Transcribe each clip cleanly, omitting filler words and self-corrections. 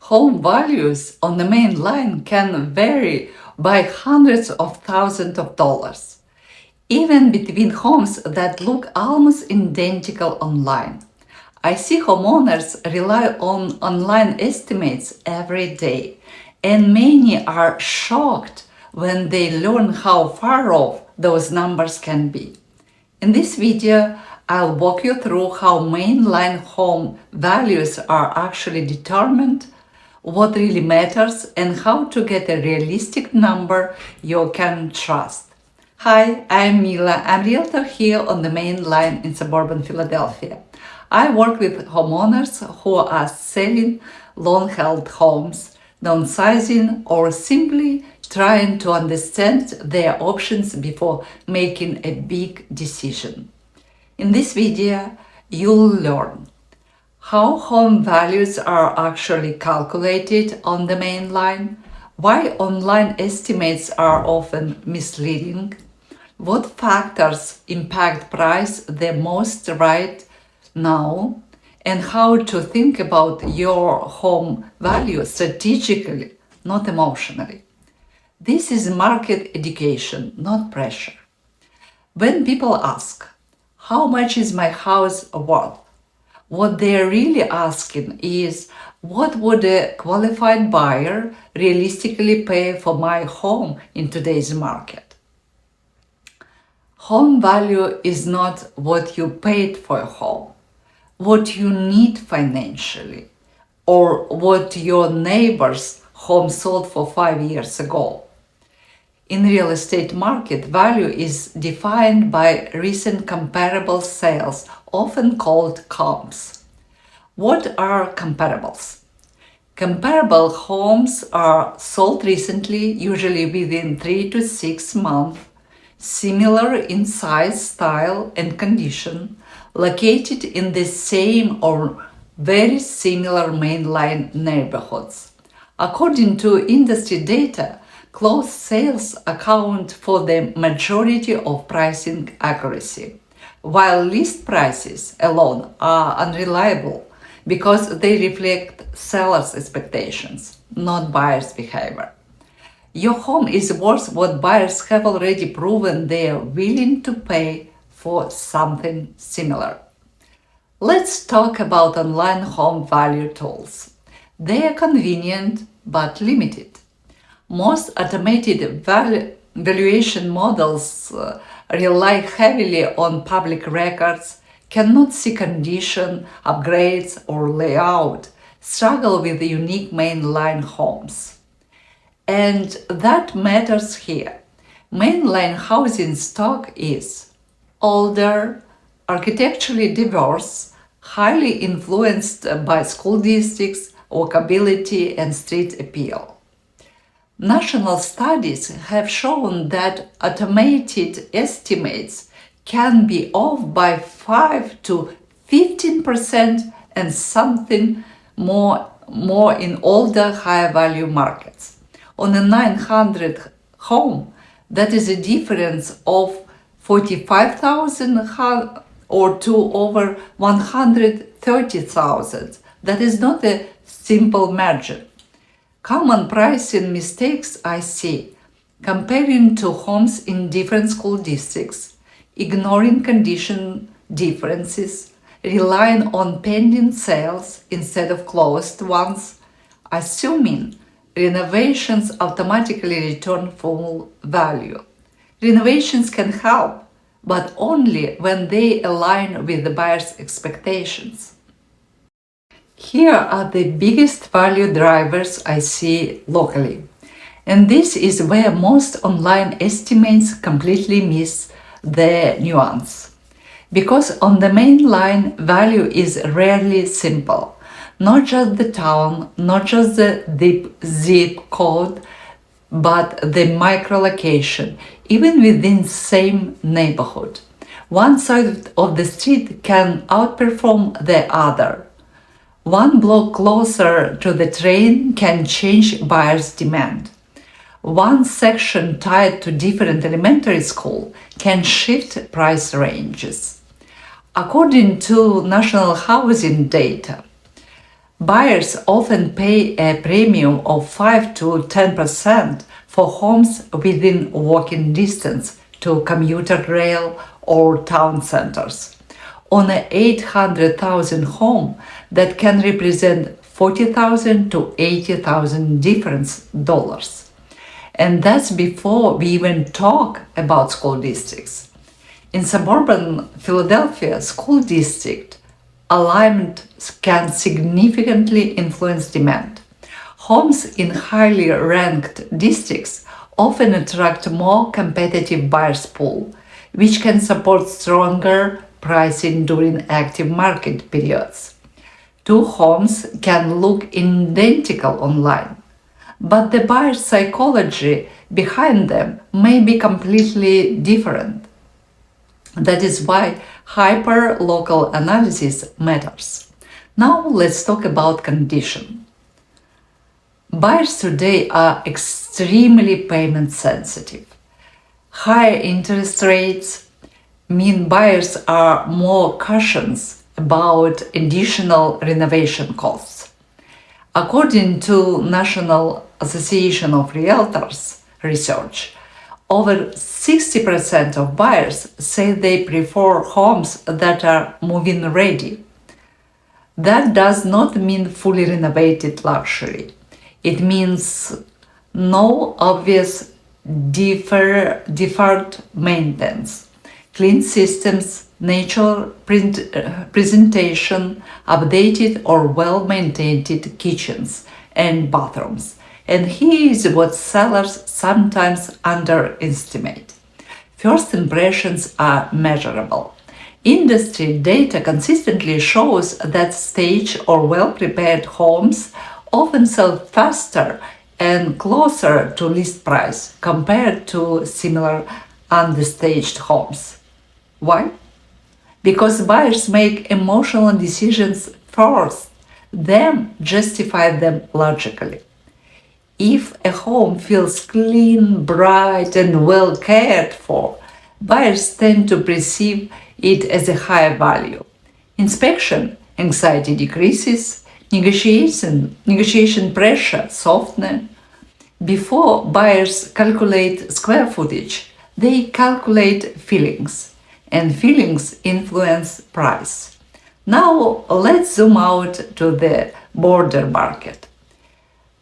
Home values on the main line can vary by hundreds of thousands of dollars, even between homes that look almost identical online. I see homeowners rely on online estimates every day, and many are shocked when they learn how far off those numbers can be. In this video, I'll walk you through how mainline home values are actually determined, what really matters, and how to get a realistic number you can trust. Hi, I'm Mila. I'm a realtor here on the main line in suburban Philadelphia. I work with homeowners who are selling long-held homes, downsizing, or simply trying to understand their options before making a big decision. In this video, you'll learn how home values are actually calculated on the main line, why online estimates are often misleading, what factors impact price the most right now, and how to think about your home value strategically, not emotionally. This is market education, not pressure. When people ask, how much is my house worth? What they're really asking is, what would a qualified buyer realistically pay for my home in today's market? Home value is not what you paid for a home, what you need financially, or what your neighbor's home sold for 5 years ago. In real estate market, value is defined by recent comparable sales, often called comps. What are comparables? Comparable homes are sold recently, usually within 3 to 6 months, similar in size, style, and condition, located in the same or very similar mainline neighborhoods. According to industry data, closed sales account for the majority of pricing accuracy, while list prices alone are unreliable because they reflect sellers' expectations, not buyers' behavior. Your home is worth what buyers have already proven they are willing to pay for something similar. Let's talk about online home value tools. They are convenient but limited. Most automated valuation models rely heavily on public records, cannot see condition, upgrades, or layout, struggle with unique mainline homes. And that matters here. Mainline housing stock is older, architecturally diverse, highly influenced by school districts, walkability, and street appeal. National studies have shown that automated estimates can be off by 5 to 15% and something more in older, higher value markets. On a 900 home, that is a difference of 45,000 or to over 130,000. That is not a simple margin. Common pricing mistakes I see: comparing two homes in different school districts, ignoring condition differences, relying on pending sales instead of closed ones, assuming renovations automatically return full value. Renovations can help, but only when they align with the buyer's expectations. Here are the biggest value drivers I see locally. And this is where most online estimates completely miss the nuance. Because on the main line, value is rarely simple. Not just the town, not just the zip code, but the micro-location, even within same neighborhood. One side of the street can outperform the other. One block closer to the train can change buyers' demand. One section tied to different elementary school can shift price ranges. According to national housing data, Buyers often pay a premium of 5 to 10% for homes within walking distance to commuter rail or town centers. On an 800,000 home, that can represent 40,000 to 80,000 difference dollars. And that's before we even talk about school districts. In suburban Philadelphia school district, alignment can significantly influence demand. Homes in highly ranked districts often attract more competitive buyers pool, which can support stronger pricing during active market periods. Two homes can look identical online, but the buyer's psychology behind them may be completely different. That is why hyper-local analysis matters. Now let's talk about condition. Buyers today are extremely payment sensitive. Higher interest rates mean buyers are more cautious about additional renovation costs. According to National Association of Realtors research, over 60% of buyers say they prefer homes that are move-in ready. That does not mean fully renovated luxury. It means no obvious deferred maintenance, clean systems, natural presentation, updated or well-maintained kitchens and bathrooms. And here is what sellers sometimes underestimate. First impressions are measurable. Industry data consistently shows that staged or well-prepared homes often sell faster and closer to list price compared to similar understaged homes. Why? Because buyers make emotional decisions first, then justify them logically. If a home feels clean, bright, and well cared for, buyers tend to perceive it as a higher value. Inspection anxiety decreases, negotiation pressure softens. Before buyers calculate square footage, they calculate feelings, and feelings influence price. Now let's zoom out to the border market.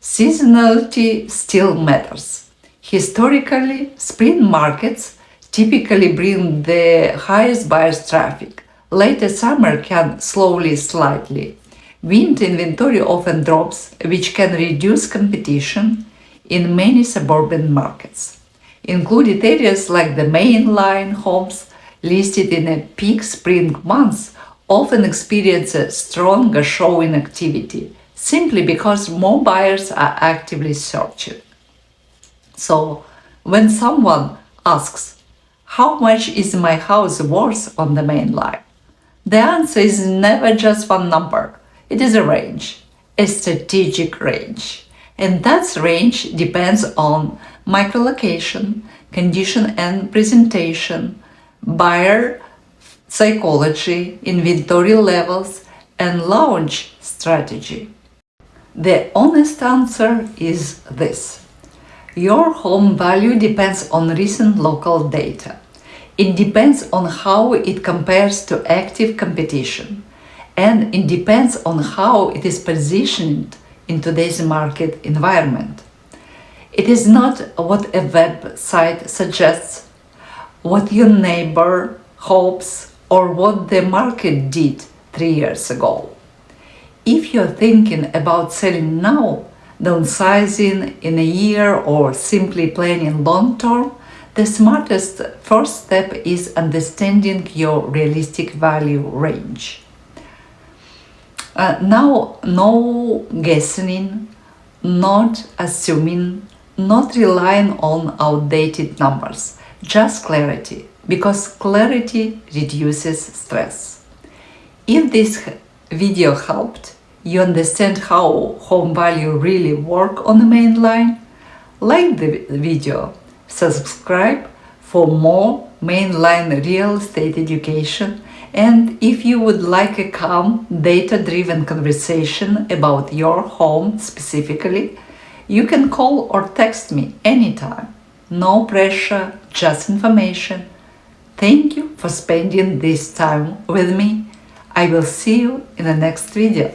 Seasonality still matters. Historically, spring markets typically bring the highest buyers traffic. Later summer can slowly slightly. Winter inventory often drops, which can reduce competition in many suburban markets. Included areas like the mainline homes listed in a peak spring months often experience a stronger showing activity simply because more buyers are actively searching. So, when someone asks, how much is my house worth on the main line? The answer is never just one number. It is a range, a strategic range. And that range depends on microlocation, condition and presentation, buyer psychology, inventory levels, and launch strategy. The honest answer is this. Your home value depends on recent local data. It depends on how it compares to active competition. And it depends on how it is positioned in today's market environment. It is not what a website suggests, what your neighbor hopes, or what the market did 3 years ago. If you're thinking about selling now, downsizing in a year, or simply planning long term, the smartest first step is understanding your realistic value range. Now, no guessing, not assuming, not relying on outdated numbers, just clarity, because clarity reduces stress. If this video helped you understand how home value really work on the main line, like the video, subscribe for more mainline real estate education, And if you would like a calm, data-driven conversation about your home specifically, you can call or text me anytime. No pressure, just information. Thank you for spending this time with me. I will see you in the next video.